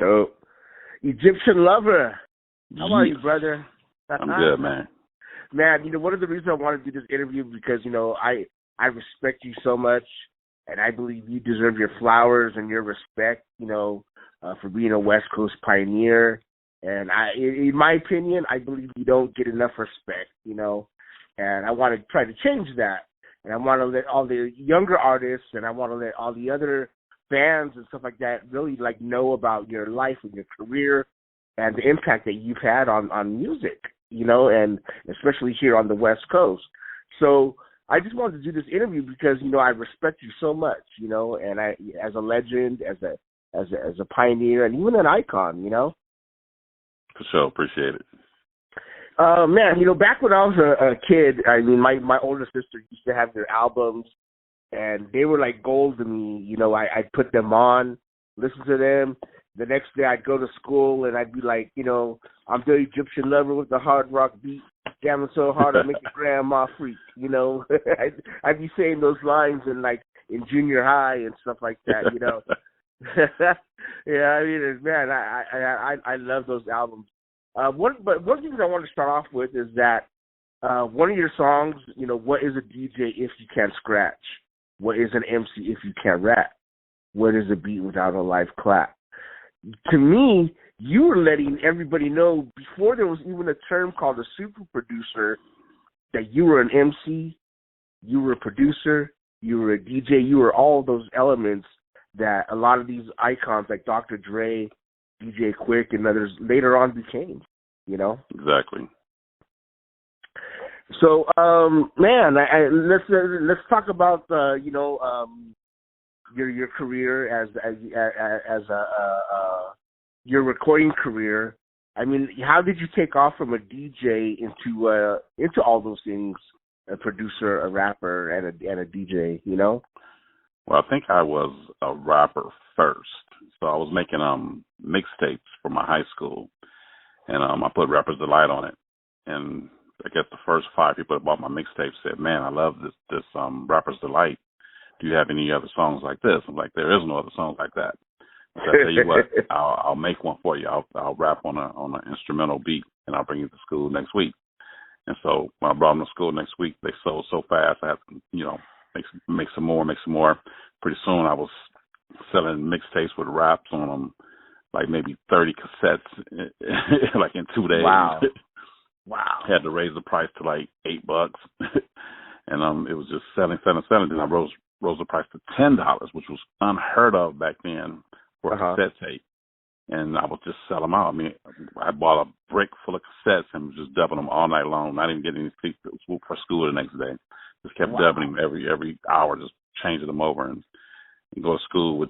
Dope. Egyptian Lover. How are you, brother? I'm good, man. Man, one of the reasons I wanted to do this interview because, I respect you so much, and I believe you deserve your flowers and your respect, for being a West Coast pioneer. And in my opinion, I believe you don't get enough respect, and I want to try to change that. And I want to let all the younger artists and I want to let all the other fans and stuff like that really know about your life and your career and the impact that you've had on music, and especially here on the West Coast. So I just wanted to do this interview because, I respect you so much, and I, as a legend, as a pioneer, and even an icon, For sure, appreciate it. Man, back when I was a kid, I mean, my older sister used to have their albums, and they were like gold to me. I'd put them on, listen to them. The next day I'd go to school, and I'd be like, I'm the Egyptian Lover with the hard rock beat. Jamming so hard I make your grandma freak, I'd be saying those lines in junior high and stuff like that, Yeah, I mean, man, I love those albums. One thing I want to start off with is that one of your songs, what is a DJ if you can't scratch? What is an MC if you can't rap? What is a beat without a live clap? To me, you were letting everybody know before there was even a term called a super producer that you were an MC, you were a producer, you were a DJ, you were all those elements that a lot of these icons like Dr. Dre, DJ Quick, and others later on became, Exactly. So, man, let's talk about your career as your recording career. I mean, how did you take off from a DJ into all those things? A producer, a rapper, and a DJ. Well, I think I was a rapper first. So I was making mixtapes for my high school, and I put Rapper's Delight on it. And I guess the first 5 people that bought my mixtape said, "Man, I love this Rapper's Delight. Do you have any other songs like this?" I'm like, "There is no other songs like that." So I tell you what, I'll make one for you. I'll rap on an instrumental beat, and I'll bring it to school next week. And so when I brought them to school next week, they sold so fast. I had to, make some more. Pretty soon I was selling mixtapes with raps on them, like maybe 30 cassettes, like in 2 days. Wow. Had to raise the price to like $8, and it was just selling. Then I rose the price to $10, which was unheard of back then for a cassette tape. And I would just sell them out. I mean, I bought a brick full of cassettes and was just dubbing them all night long. I didn't get any sleep for school the next day. Just kept dubbing them every hour, just changing them over and go to school with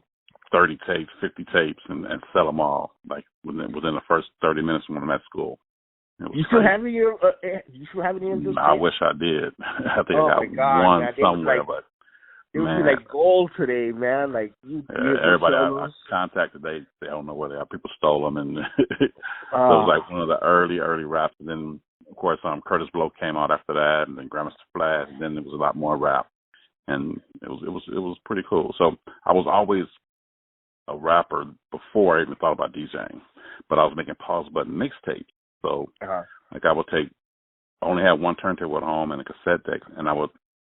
30 tapes, 50 tapes, and sell them all like within the first 30 minutes when I'm at school. You still have any of those? I wish I did. I think I got one somewhere, but it would be like gold today, man. Like everybody I contacted, they don't know where they are. People stole them, and so it was like one of the early raps. And then of course Curtis Blow came out after that, and then Grandmaster Flash. And then there was a lot more rap, and it was pretty cool. So I was always a rapper before I even thought about DJing, but I was making pause button mixtapes. So like I would only had one turntable at home and a cassette deck, and I would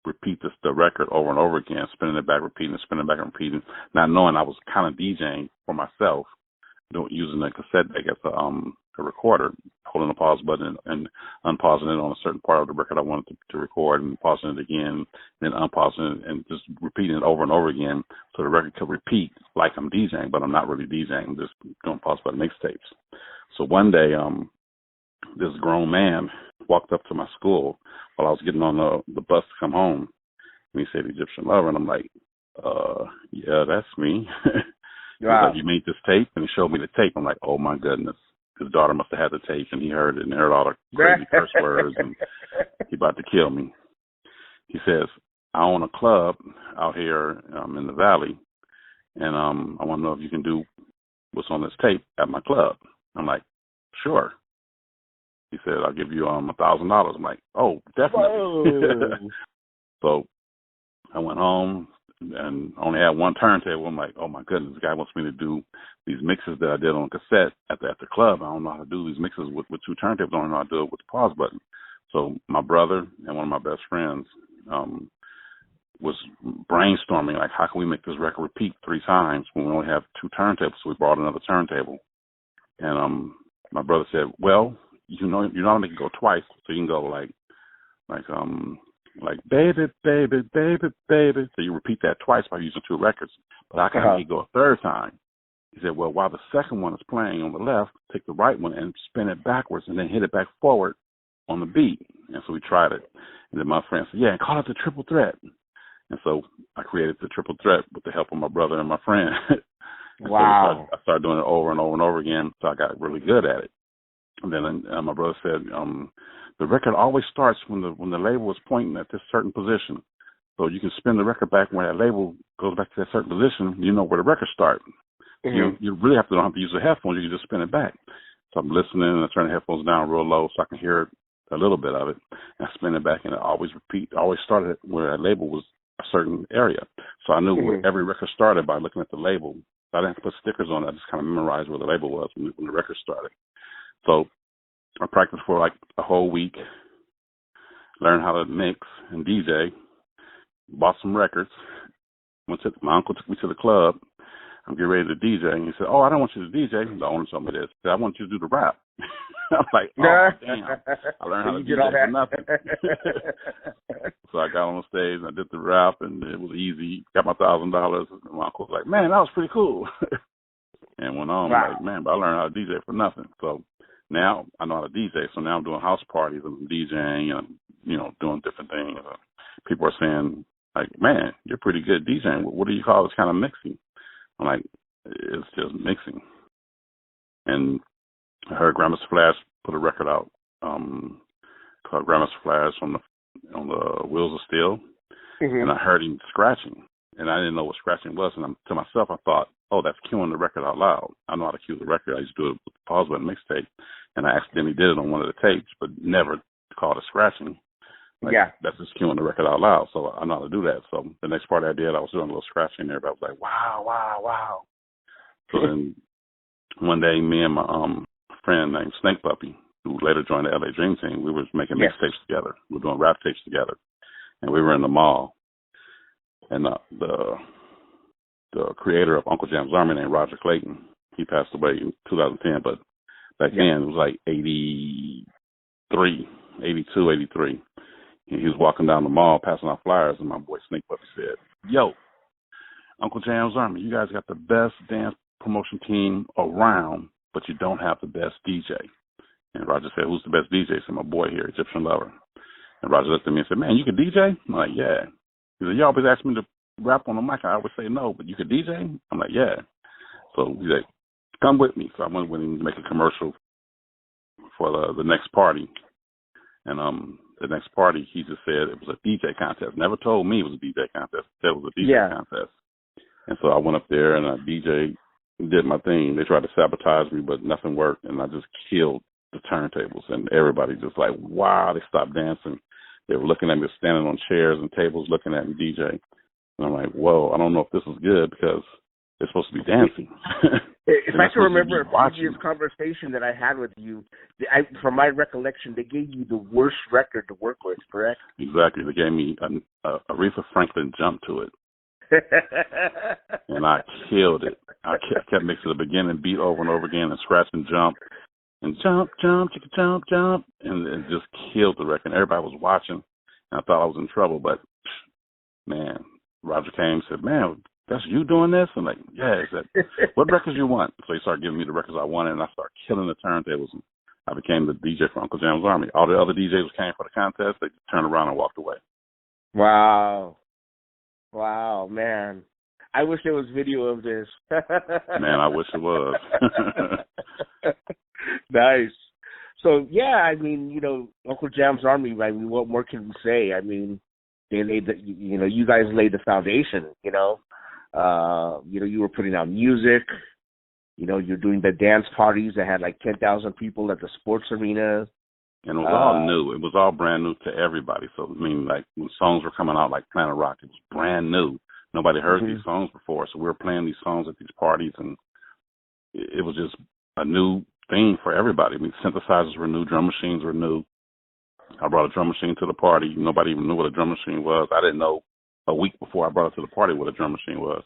repeat the record over and over again, spinning it back, repeating, spinning it back, and repeating, not knowing I was kind of DJing for myself, using a cassette deck as a recorder, holding the pause button and unpausing it on a certain part of the record I wanted to record, and pausing it again, then unpausing it, and just repeating it over and over again so the record could repeat like I'm DJing, but I'm not really DJing. I'm just doing pause button mixtapes. So one day, this grown man walked up to my school while I was getting on the bus to come home, and he said, "Egyptian Lover," and I'm like, yeah, that's me. He was like, "You made this tape?" And he showed me the tape. I'm like, oh my goodness. His daughter must have had the tape, and he heard it and heard all the crazy curse words, and he about to kill me. He says, "I own a club out here in the valley, and I want to know if you can do what's on this tape at my club." I'm like, "Sure." He said, "I'll give you $1,000. I'm like, "Oh, definitely." So I went home, and only had one turntable. I'm like, oh my goodness, this guy wants me to do these mixes that I did on cassette at the club. I don't know how to do these mixes with two turntables. I don't know how to do it with the pause button. So my brother and one of my best friends was brainstorming, like, how can we make this record repeat 3 times when we only have 2 turntables? So we brought another turntable. And my brother said, well, you know how to make it go twice, so you can go like baby, baby, baby, baby. So you repeat that twice by using 2 records. But I can make it go a 3rd time. He said, well, while the second one is playing on the left, take the right one and spin it backwards and then hit it back forward on the beat. And so we tried it. And then my friend said, yeah, call it the triple threat. And so I created the triple threat with the help of my brother and my friend. Wow. So I started doing it over and over and over again, so I got really good at it. And then my brother said, the record always starts when the label is pointing at this certain position. So you can spin the record back when that label goes back to that certain position, you know where the record starts. Mm-hmm. You really don't have to use the headphones, you can just spin it back. So I'm listening and I turn the headphones down real low so I can hear a little bit of it. And I spin it back and it always started where that label was a certain area. So I knew where every record started by looking at the label. So I didn't have to put stickers on it. I just kind of memorized where the label was when the record started. So I practiced for like a whole week, learned how to mix and DJ, bought some records. My uncle took me to the club. I'm getting ready to DJ, and he said, oh, I don't want you to DJ. The owner told me this. He said, I want you to do the rap. I'm like, oh, damn. I learned how to DJ for nothing. So I got on the stage, and I did the rap, and it was easy. Got my $1,000. My uncle was like, man, that was pretty cool. And went on, wow. Like, man, but I learned how to DJ for nothing. So now I know how to DJ. So now I'm doing house parties and I'm DJing and, doing different things. People are saying, like, man, you're pretty good at DJing. What do you call this kind of mixing? I'm like, it's just mixing. And I heard Grandmaster Flash put a record out called Grandmaster Flash on the Wheels of Steel. Mm-hmm. And I heard him scratching. And I didn't know what scratching was. And to myself, I thought, oh, that's cueing the record out loud. I know how to cue the record. I used to do it with the pause button mixtape. And I accidentally did it on one of the tapes, but never called it scratching. Like, yeah. That's just cueing the record out loud. So I know how to do that. So the next part I did, I was doing a little scratching there. But I was like, wow, wow, wow. So then one day, me and my friend named Snake Puppy, who later joined the LA Dream Team, we were making mixtapes together. We were doing rap tapes together. And we were in the mall. And the creator of Uncle Jam's Army named Roger Clayton, he passed away in 2010. But back then, it was like 82, 83. And he was walking down the mall passing out flyers, and my boy Snake Puppy said, yo, Uncle Jam's Army, you guys got the best dance promotion team around, but you don't have the best DJ. And Roger said, who's the best DJ? I said, my boy here, Egyptian Lover. And Roger looked at me and said, man, you can DJ? I'm like, yeah. He said, you always ask me to rap on the mic. I always say no, but you can DJ? I'm like, yeah. So he's like, come with me. So I went with him to make a commercial for the next party. And the next party, he just said it was a DJ contest. Never told me it was a DJ contest. He said it was a DJ contest. And so I went up there and I DJ, did my thing. They tried to sabotage me, but nothing worked. And I just killed the turntables. And everybody just like, wow, they stopped dancing. They were looking at me, standing on chairs and tables, looking at me DJ. And I'm like, whoa, I don't know if this is good because they're supposed to be dancing. If I can remember a previous conversation that I had with you, from my recollection, they gave you the worst record to work with, correct? Exactly. They gave me a Aretha Franklin jump to it. And I killed it. I kept mixing the beginning beat over and over again and scratch and jump. And jump, jump, chicka, jump, jump. And it just killed the record. Everybody was watching. And I thought I was in trouble. But, man, Roger came and said, man, that's you doing this? I'm like, yeah. He said, what records you want? So he started giving me the records I wanted, and I started killing the turntables. And I became the DJ for Uncle Jam's Army. All the other DJs who came for the contest, they turned around and walked away. Wow. Wow, man. I wish there was video of this. Man, I wish it was. Nice. So, yeah, I mean, Uncle Jam's Army, I mean, what more can we say? I mean, they laid you guys laid the foundation, you were putting out music, you're doing the dance parties that had like 10,000 people at the sports arena. And it was all new. It was all brand new to everybody. So, I mean, like when songs were coming out like Planet Rock, it was brand new. Nobody heard these songs before, so we were playing these songs at these parties, and it was just a new thing for everybody. I mean, synthesizers were new, drum machines were new. I brought a drum machine to the party. Nobody even knew what a drum machine was. I didn't know a week before I brought it to the party what a drum machine was.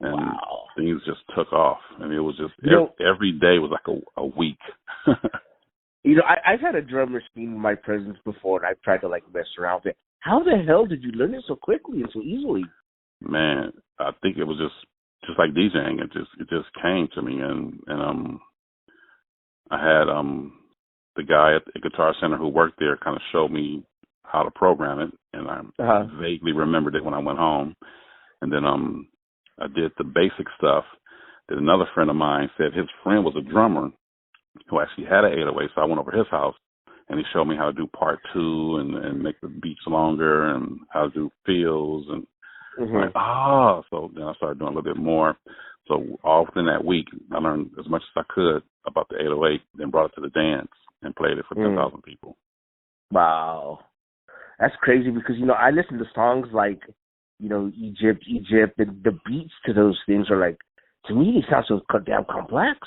And things just took off. And it was just, every day was like a week. I've had a drum machine in my presence before, and I've tried to, like, mess around with it. How the hell did you learn it so quickly and so easily? Man, I think it was just like DJing. It just came to me. And I had the guy at the Guitar Center who worked there kind of showed me how to program it, and I vaguely remembered it when I went home. And then I did the basic stuff. Then another friend of mine said his friend was a drummer who actually had an 808, so I went over to his house, and he showed me how to do part 2 and make the beats longer and how to do fills. And so then I started doing a little bit more. So all within that week, I learned as much as I could about the 808, then brought it to the dance and played it for 10,000 people. Wow. That's crazy because, I listen to songs like, Egypt, and the beats to those things are like, to me, they sound so damn complex.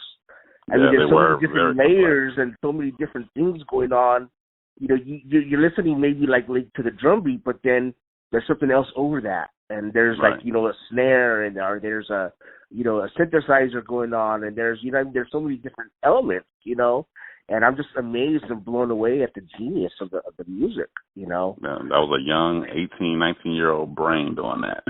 I mean, there's so many different layers and so many different things going on. You're listening maybe like to the drum beat, but then there's something else over that. And there's like, a snare or there's a synthesizer going on, and there's so many different elements, and I'm just amazed and blown away at the genius of the music, Man, that was a young 18, 19-year-old brain doing that.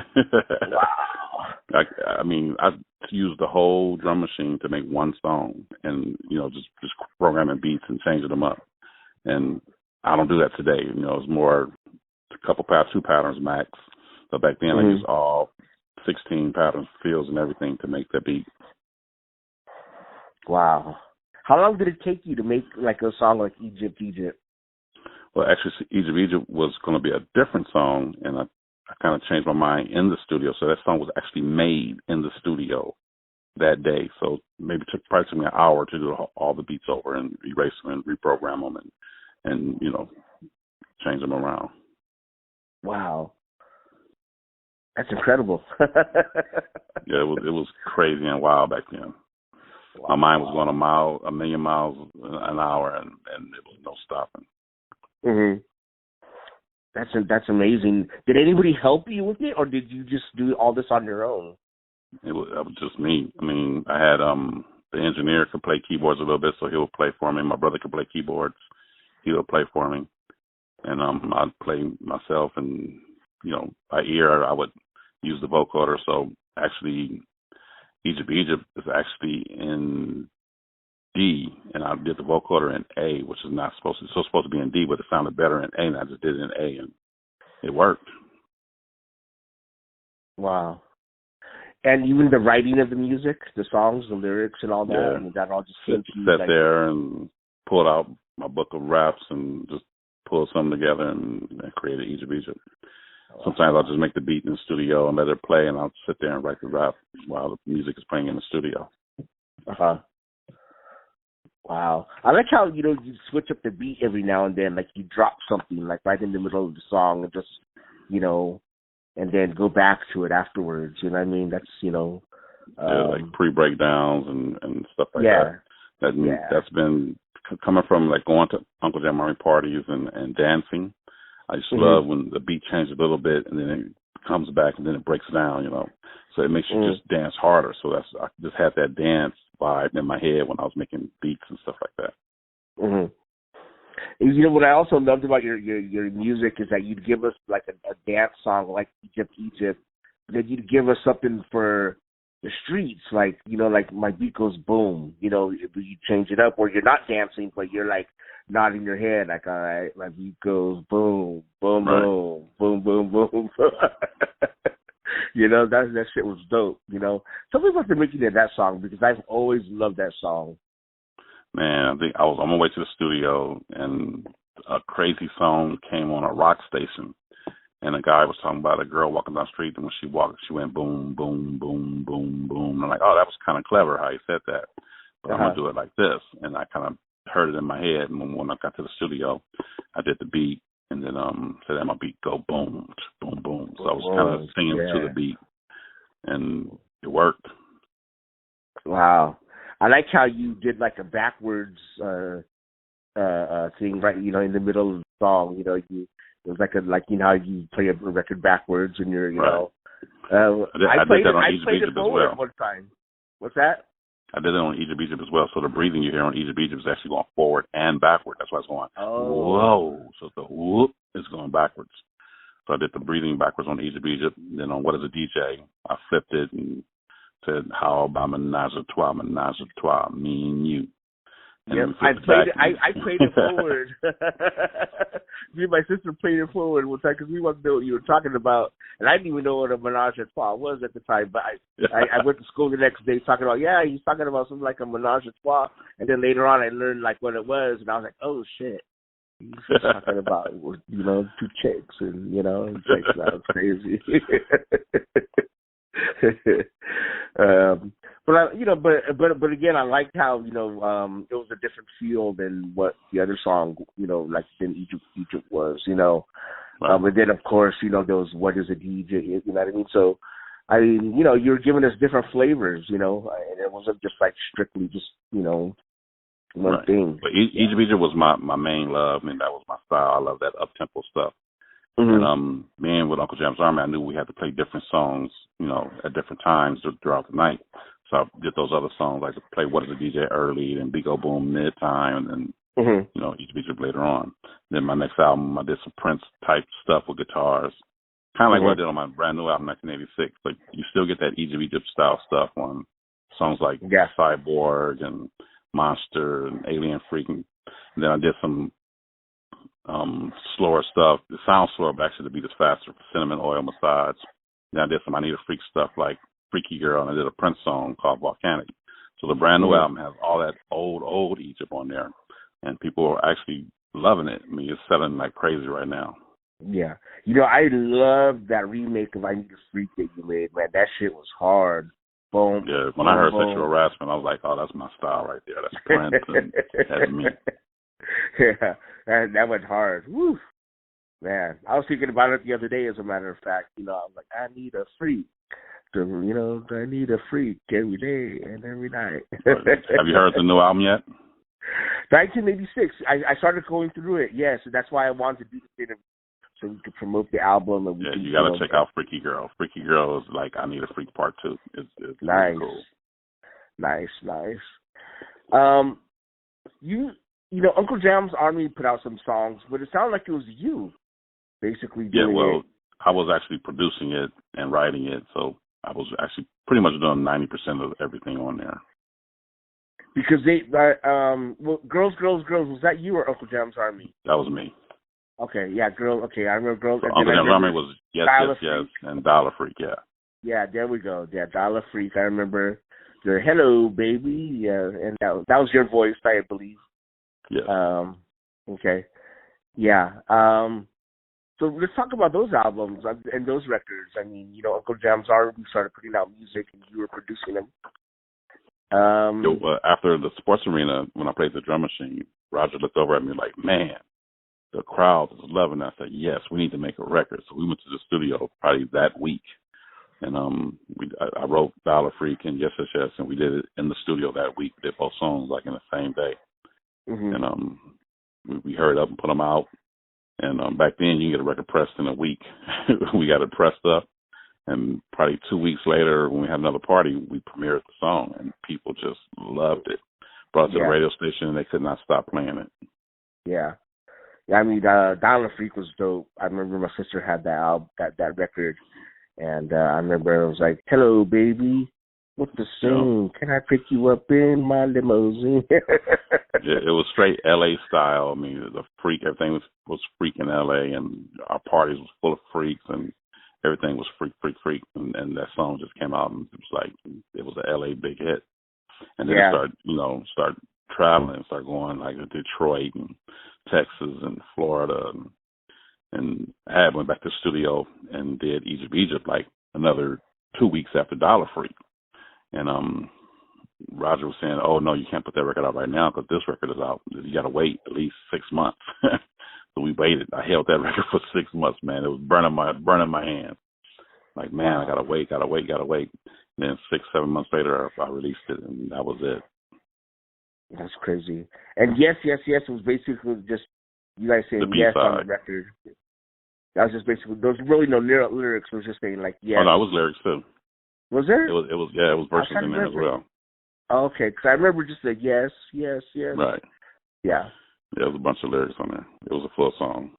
Wow. I mean, I used the whole drum machine to make one song, and just programming beats and changing them up. And I don't do that today. It's more a couple two patterns max. But back then, I used all 16 patterns, fills, and everything to make that beat. Wow. How long did it take you to make like a song like Egypt? Well, actually, Egypt was going to be a different song, and I kind of changed my mind in the studio. So that song was actually made in the studio that day. So maybe it probably took me an hour to do all the beats over and erase them and reprogram them and change them around. Wow. That's incredible. Yeah, it was crazy and wild back then. Wow. My mind was going a million miles an hour, and there was no stopping. That's amazing. Did anybody help you with it, or did you just do all this on your own? That was just me. I mean, I had the engineer could play keyboards a little bit, so he would play for me. My brother could play keyboards. He would play for me. And I'd play myself, and, by ear, I would use the vocoder. So actually, Egypt is actually in D, and I did the vocoder in A, which is not supposed to. It's supposed to be in D, but it sounded better in A, and I just did it in A, and it worked. Wow. And even the writing of the music, the songs, the lyrics, and all that, and that all just came to you. Sat there and pulled out my book of raps and just pulled something together and created Egypt. Sometimes I'll just make the beat in the studio and let it play, and I'll sit there and write the rap while the music is playing in the studio. Wow. I like how, you switch up the beat every now and then, like you drop something like right in the middle of the song and just, and then go back to it afterwards. You know what I mean? That's, like pre-breakdowns and stuff like that. That's been coming from like going to Uncle Jamari parties and dancing. I just love when the beat changes a little bit and then it comes back and then it breaks down, So it makes you just dance harder. So I just had that dance vibe in my head when I was making beats and stuff like that. And, what I also loved about your music is that you'd give us like a dance song like Egypt, but then you'd give us something for the streets, like, like my beat goes boom, you change it up where you're not dancing, but you're like nodding your head, like, all right, my beat goes boom, boom, boom, boom, boom, boom. That shit was dope, Tell me about the making of that song, because I've always loved that song. Man, I think I was on my way to the studio, and a crazy song came on a rock station. And a guy was talking about a girl walking down the street, and when she walked, she went boom, boom, boom, boom, boom. And I'm like, oh, that was kind of clever how he said that. But I'm going to do it like this. And I kind of heard it in my head. And when I got to the studio, I did the beat, and then said that my beat go boom, boom, boom. So I was kind of singing to the beat and it worked. Wow. I like how you did like a backwards thing, right? You know, in the middle of the song. You know, it was like you know how you play a record backwards and you're, you know. I played it forward one time. What's that? I did it on Egypt as well. So the breathing you hear on Egypt is actually going forward and backward. That's why it's going, whoa. So the whoop is going backwards. So I did the breathing backwards on Egypt. Then on What Is a DJ, I flipped it and said, how about menage a trois, me and you. And yep, I played it forward. Me and my sister played it forward one time because we wanted to know what you were talking about, and I didn't even know what a menage a trois was at the time. But I went to school the next day talking about he's talking about something like a menage a trois, and then later on I learned like what it was, and I was like, oh shit, he's talking about two chicks, and it's like that was crazy. But again, I liked how it was a different feel than what the other song like in Egypt was, Right. And then of course there was What Is a DJ, you know what I mean? So I mean you're giving us different flavors, and it wasn't just like strictly just one right. thing. But Egypt was my main love. I mean, that was my style. I love that up tempo stuff. Mm-hmm. And me and with Uncle Jam's Army, I knew we had to play different songs, at different times throughout the night. So I did those other songs, like to play What Is a DJ early, then Big O Boom mid time, and then Egypt later on. Then my next album, I did some Prince type stuff with guitars, kind of like what I did on my brand new album, 1986. But you still get that Egypt style stuff on songs like Cyborg and Monster and Alien Freaking. And then I did some slower stuff. It sounds slower, but actually the beat is faster. Cinnamon Oil Massage. Then I did some I Need a Freak stuff like Freaky Girl, and I did a Prince song called Volcanic. So the brand new album has all that old Egypt on there, and people are actually loving it. I mean, it's selling like crazy right now. Yeah. I love that remake of I Need a Freak that you made, man. That shit was hard. Boom. Yeah, when I heard Sexual Harassment, I was like, oh, that's my style right there. That's Prince, and that's me. Yeah, that went hard. Woo. Man, I was thinking about it the other day, as a matter of fact. I was like, I need a freak. I need a freak every day and every night. Have you heard the new album yet? 1986. I started going through it, yes. So that's why I wanted to do the interview, so we could promote the album. And you got to check out Freaky Girl. Freaky Girl is like I Need a Freak Part 2. It's nice. Really cool. Nice. Uncle Jam's Army put out some songs, but it sounded like it was you basically doing it. I was actually producing it and writing it, so I was actually pretty much doing 90% of everything on there. Because Girls, was that you or Uncle Jam's Army? That was me. Okay, yeah, Girl. Okay, I remember Girls. So Uncle Jam's Army was Yes, and Dollar Freak, yeah. Yeah, there we go. Yeah, Dollar Freak. I remember the Hello Baby. Yeah, and that was your voice, I believe. Yeah. Okay. Yeah. So let's talk about those albums and those records. I mean, Uncle Jam's Army started putting out music and you were producing them. After the sports arena, when I played the drum machine, Roger looked over at me like, man, the crowd is loving it. I said, yes, we need to make a record. So we went to the studio probably that week. And I wrote Dollar Freak and Yes, and we did it in the studio that week. We did both songs like in the same day. Mm-hmm. And we hurried up and put them out. And back then, you can get a record pressed in a week. We got it pressed up. And probably 2 weeks later, when we had another party, we premiered the song. And people just loved it. Brought it to the radio station, and they could not stop playing it. Yeah. I mean, Dollar Freak was dope. I remember my sister had that record. And I remember it was like, hello, baby. What the sing? Can I pick you up in my limousine? Yeah, it was straight L.A. style. I mean, the freak, everything was freak in L.A., and our parties was full of freaks, and everything was freak. And that song just came out, and it was like, it was an L.A. big hit. And then it started traveling, started going like to Detroit and Texas and Florida. And I went back to the studio and did Egypt like another 2 weeks after Dollar Freak. And Roger was saying, oh, no, you can't put that record out right now because this record is out. You got to wait at least 6 months. So we waited. I held that record for 6 months, man. It was burning my hands. Like, man, I gotta wait. And then 6-7 months later, I released it, and that was it. That's crazy. And yes, was basically just you guys saying yes on the record. That was just basically, there was really no lyrics. It was just saying like yes. Oh no, it was lyrics too. Was there? It was verses in there as well. Oh, okay, because I remember just the yes. Right. Yeah. There was a bunch of lyrics on there. It was a full song.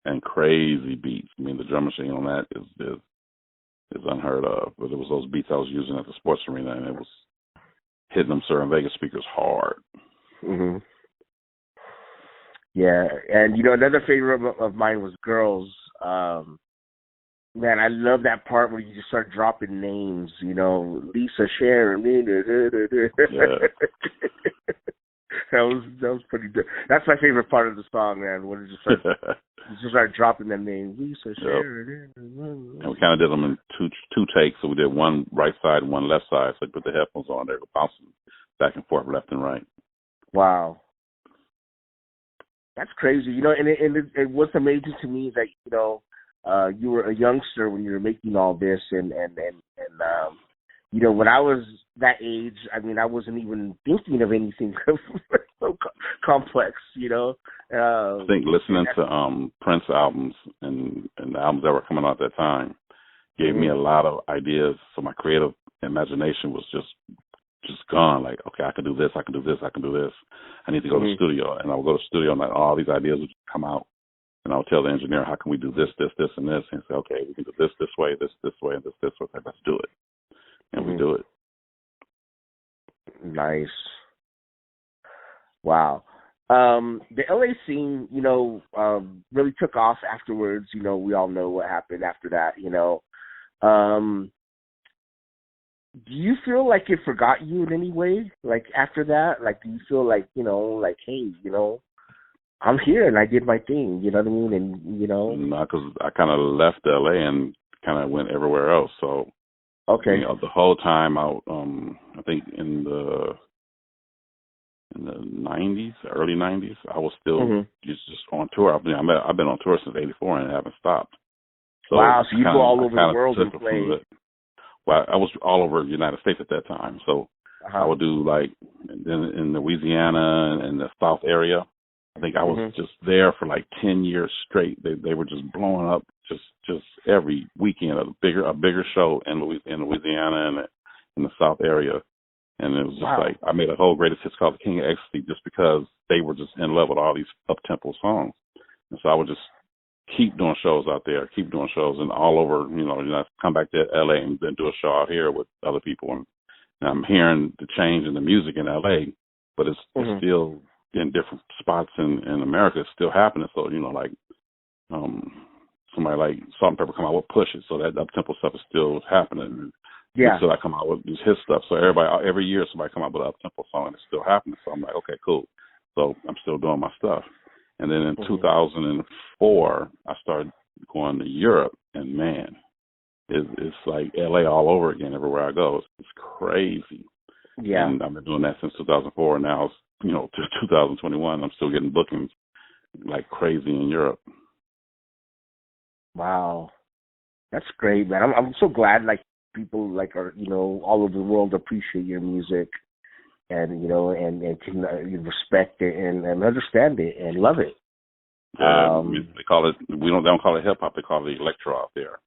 And crazy beats. I mean, the drum machine on that is unheard of. But it was those beats I was using at the sports arena, and it was hitting them certain Vegas speakers hard. Mhm. Yeah, and another favorite of mine was Girls. Man, I love that part where you just start dropping names. Lisa, Sharon. Yeah. That was pretty good. That's my favorite part of the song, man. When you just start dropping them names, Lisa, Sharon. And we kind of did them in two takes. So we did one right side and one left side. So we put the headphones on there, bouncing back and forth, left and right. Wow. That's crazy, and what's amazing to me is that, you were a youngster when you were making all this, and when I was that age, I mean, I wasn't even thinking of anything so complex, I think listening to Prince albums and the albums that were coming out at that time gave me a lot of ideas, so my creative imagination was just gone. Like, okay, I can do this, I can do this, I can do this. I need to go to the studio, and I would go to the studio, and all these ideas would come out, and I would tell the engineer, how can we do this, this, this, and this? And say, okay, we can do this way, this way, and this way. Let's do it, and we do it. Nice. Wow. The LA scene, really took off afterwards. We all know what happened after that. Do you feel like it forgot you in any way? Like after that, like do you feel like like hey, I'm here and I did my thing. You know what I mean? And no, because I kind of left LA and kind of went everywhere else. So okay, the whole time out, I think in the '90s, early '90s, I was still just on tour. I've been on tour since '84 and haven't stopped. So wow, so you go all over the world and play. Well, I was all over the United States at that time, so I would do like in Louisiana and the South area. I think I was just there for like 10 years straight. They were just blowing up just every weekend, a bigger show in Louisiana and in the South area. And it was just like I made a whole greatest hits called The King of Ecstasy just because they were just in love with all these up-tempo songs. And so I would just keep doing shows out there, and all over, come back to LA and then do a show out here with other people. And I'm hearing the change in the music in LA, but it's still in different spots in America. It's still happening. So, like somebody like Salt and Pepper come out with Push It. So that up-tempo stuff is still happening. Yeah. So I come out with his stuff. So every year somebody come out with an up-tempo song and it's still happening. So I'm like, okay, cool. So I'm still doing my stuff. And then in 2004, I started going to Europe, and man, it's like LA all over again everywhere I go. It's crazy. Yeah. And I've been doing that since 2004, and now it's, to 2021. I'm still getting bookings like crazy in Europe. Wow, that's great, man. I'm so glad like people like are all over the world appreciate your music. And and can respect it and understand it and love it. They call it. They don't call it hip hop. They call it electro out there.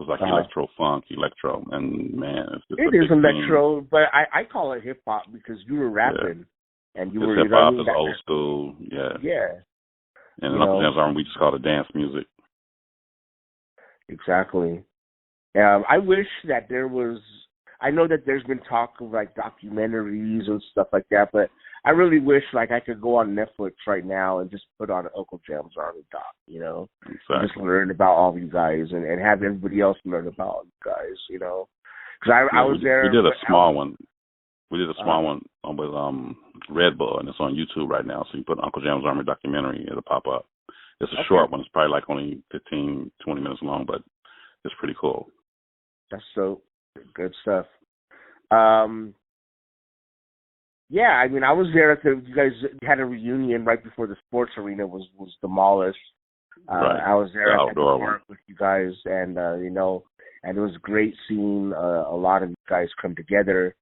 It's like electro funk, electro, and man, it is electro. But I call it hip hop because you were rapping and you were hip hop is old school. Yeah. Yeah. And in Uncle Jam's Army, we just call it dance music. Exactly. I wish that there was. I know that there's been talk of like documentaries and stuff like that, but I really wish like I could go on Netflix right now and just put on an Uncle Jam's Army doc, Exactly. And just learn about all of you guys and have everybody else learn about all you guys, Because I was there. We did a small one. We did a small one with Red Bull, and it's on YouTube right now. So you put Uncle Jam's Army documentary, it'll pop up. It's a short one. It's probably like only 15, 20 minutes long, but it's pretty cool. That's so good stuff. Yeah, I mean, I was there at you guys had a reunion right before the sports arena was demolished. Right. I was there at the park with you guys, and and it was great seeing a lot of you guys come together.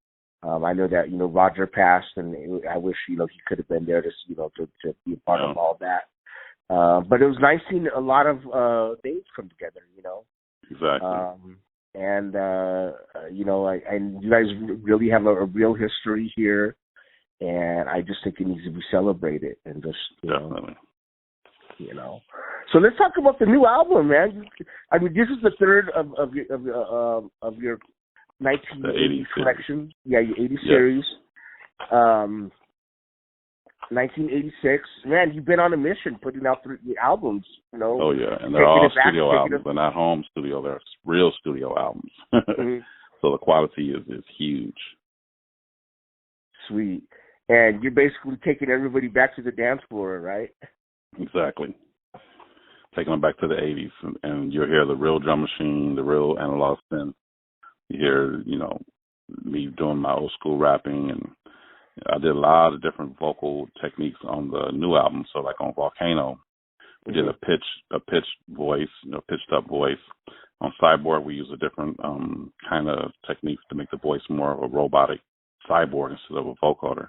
I know that Roger passed, and I wish he could have been there to to be a part of all that. But it was nice seeing a lot of names come together. Exactly. And and you guys really have a real history here, and I just think it needs to be celebrated and just definitely. So let's talk about the new album, man. I mean, this is the third of your 1980 collection. Yeah, your 80 series. 1986. Man, you've been on a mission putting out 3 albums. Oh yeah, and they're all studio albums. They're not home studio. They're real studio albums. Mm-hmm. So the quality is huge. Sweet. And you're basically taking everybody back to the dance floor, right? Exactly. Taking them back to the 80s, and you'll hear the real drum machine, the real analog synth. You hear, me doing my old school rapping, and I did a lot of different vocal techniques on the new album. So like on Volcano, we did a pitched voice, pitched up voice. On Cyborg, we use a different kind of techniques to make the voice more of a robotic cyborg instead of a vocoder.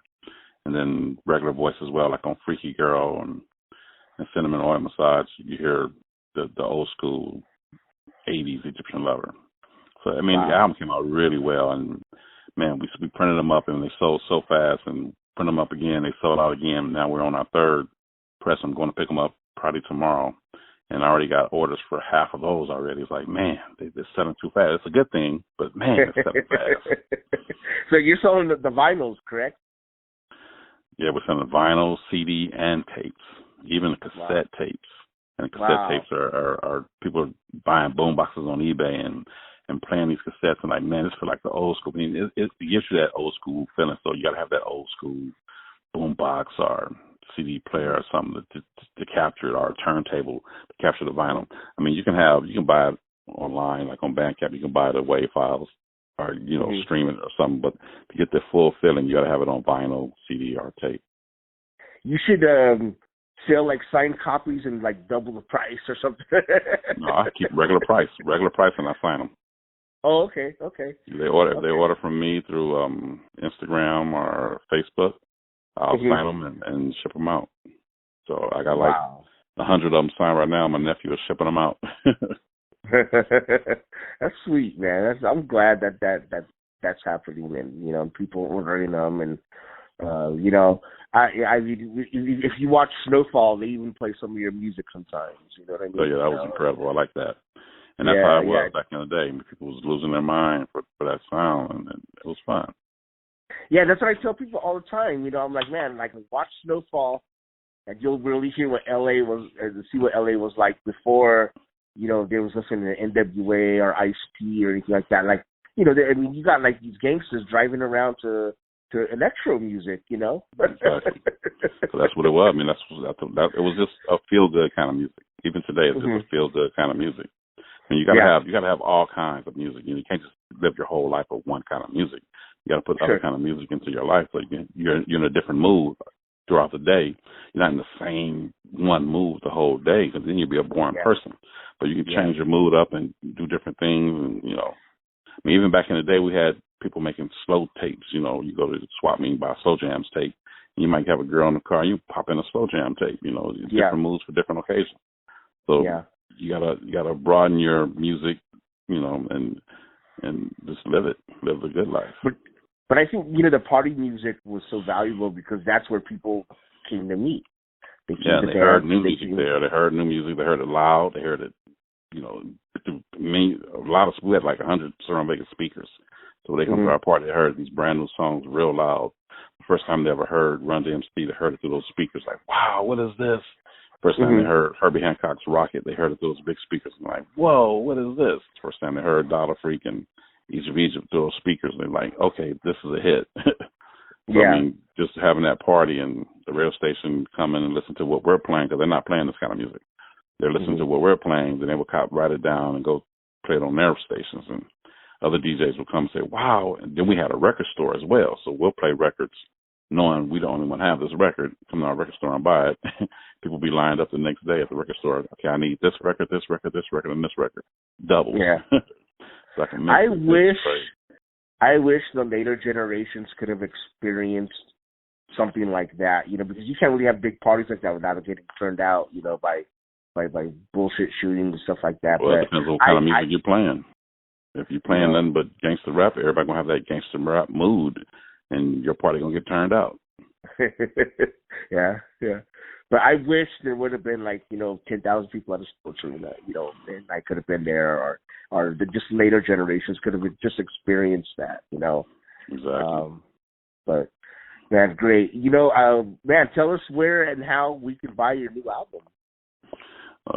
And then regular voice as well, like on Freaky Girl and Cinnamon Oil Massage, you hear the old school 80s Egyptian Lover. So, I mean, The album came out really well, and, man, we printed them up, and they sold so fast, and print them up again, they sold out again. Now we're on our third press. I'm going to pick them up probably tomorrow, and I already got orders for half of those already. It's like, man, they're selling too fast. It's a good thing, but, man, they're selling fast. So you're selling the vinyls, correct? Yeah, we're selling vinyl, CD, and tapes, even the cassette tapes. And cassette tapes are people are buying boom boxes on eBay and playing these cassettes, and like, man, this feels like the old school. I mean, it gives you that old school feeling. So you got to have that old school boom box or CD player or something to capture it, or a turntable to capture the vinyl. I mean, you can buy it online, like on Bandcamp. You can buy the WAV files or stream it or something. But to get the full feeling, you got to have it on vinyl, CD, or tape. You should sell like signed copies and like double the price or something. No, I keep regular price, and I sign them. Oh, okay. They order from me through Instagram or Facebook. I'll sign them and ship them out. So I got like 100 of them signed right now. My nephew is shipping them out. That's sweet, man. I'm glad that's happening, and people ordering them, and I mean, if you watch Snowfall, they even play some of your music sometimes. You know what I mean? Oh yeah, that was incredible. I like that. And that's how it was back in the day. People was losing their mind for that sound, and it was fun. Yeah, that's what I tell people all the time. I'm like, man, like, watch Snowfall, and you'll really hear what LA was, see what LA was like before, there was listening to NWA or Ice-T or anything like that. Like, you got like these gangsters driving around to electro music, Exactly. So that's what it was. I mean, it was just a feel good kind of music. Even today, it's just a feel good kind of music. And you gotta have all kinds of music. You can't just live your whole life with one kind of music. You gotta put other kind of music into your life, so you're in a different mood throughout the day. You're not in the same one mood the whole day, because then you'd be a boring person. But you can change your mood up and do different things. And I mean, even back in the day, we had people making slow tapes. You go to the swap meet and buy a slow jams tape. And you might have a girl in the car, and you pop in a slow jam tape. Different moods for different occasions. So you gotta broaden your music, and just live a good life. But I think the party music was so valuable because that's where people came to meet. They heard new music there. They heard new music. They heard it loud. They heard it. We had like 100 surround Vegas speakers. So when they come to our party, they heard these brand new songs real loud. The first time they ever heard Run DMC, they heard it through those speakers. Like, wow, what is this? First time they heard Herbie Hancock's Rocket, they heard it through those big speakers. And like, whoa, what is this? First time they heard Dollar Freak and East of Egypt through those speakers, and they're like, okay, this is a hit. So, I mean, just having that party and the radio station come in and listen to what we're playing, because they're not playing this kind of music. They're listening to what we're playing, then they will write it down and go play it on their stations. And other DJs will come and say, wow. And then we had a record store as well. So we'll play records knowing we the only one have this record. Come to our record store and buy it. People be lined up the next day at the record store. Okay, I need this record, and this record. Double. Yeah. So I can mix I wish the later generations could have experienced something like that, because you can't really have big parties like that without it getting turned out, by bullshit shooting and stuff like that. Well, but it depends on what kind of music you're playing. If you're playing nothing but gangster rap, everybody gonna have that gangster rap mood, and your party gonna get turned out. Yeah. But I wish there would have been 10,000 people at a sports arena, and I could have been there, or the just later generations could have just experienced that, Exactly. But man, great. Man, tell us where and how we can buy your new album.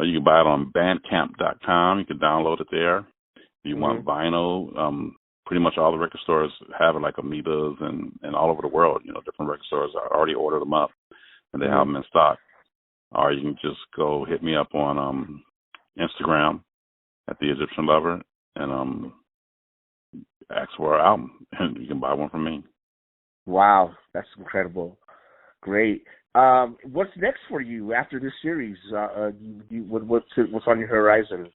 You can buy it on Bandcamp.com. You can download it there. If you want vinyl, pretty much all the record stores have it, like Amida's and all over the world. Different record stores. I already ordered them up, and they have them in stock. Or you can just go hit me up on Instagram at The Egyptian Lover and ask for our album, and you can buy one from me. Wow, that's incredible. Great. What's next for you after this series? What's on your horizon?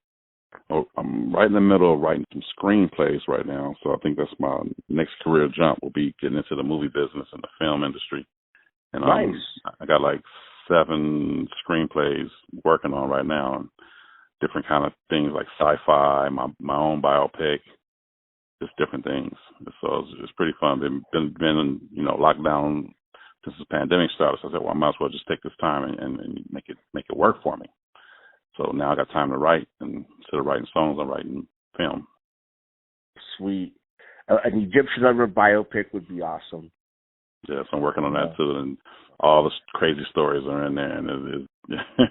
Oh, I'm right in the middle of writing some screenplays right now, so I think that's my next career jump, will be getting into the movie business and the film industry. And nice. I got 7 screenplays working on right now, and different kind of things like sci-fi, my own biopic, just different things. So it's pretty fun. Been in lockdown since the pandemic started. So I said, well, I might as well just take this time and make it work for me. So now I got time to write, and instead of writing songs, I'm writing film. Sweet. An Egyptian Lover biopic would be awesome. Yes, I'm working on that too, and all the crazy stories are in there, and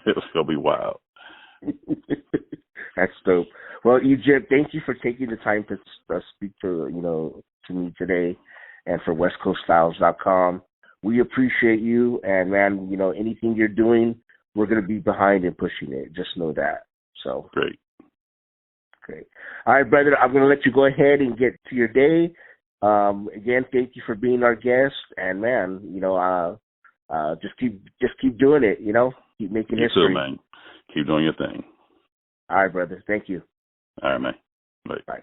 it's gonna be wild. That's dope. Well, Egypt, thank you for taking the time to speak to me today, and for WestCoastStyles.com. We appreciate you, and man, anything you're doing, we're gonna be behind and pushing it. Just know that. So great. All right, brother. I'm gonna let you go ahead and get to your day. Again, thank you for being our guest, and man, just keep doing it. Keep making history. You too, man. Keep doing your thing. All right, brother. Thank you. All right, man. Bye. Bye.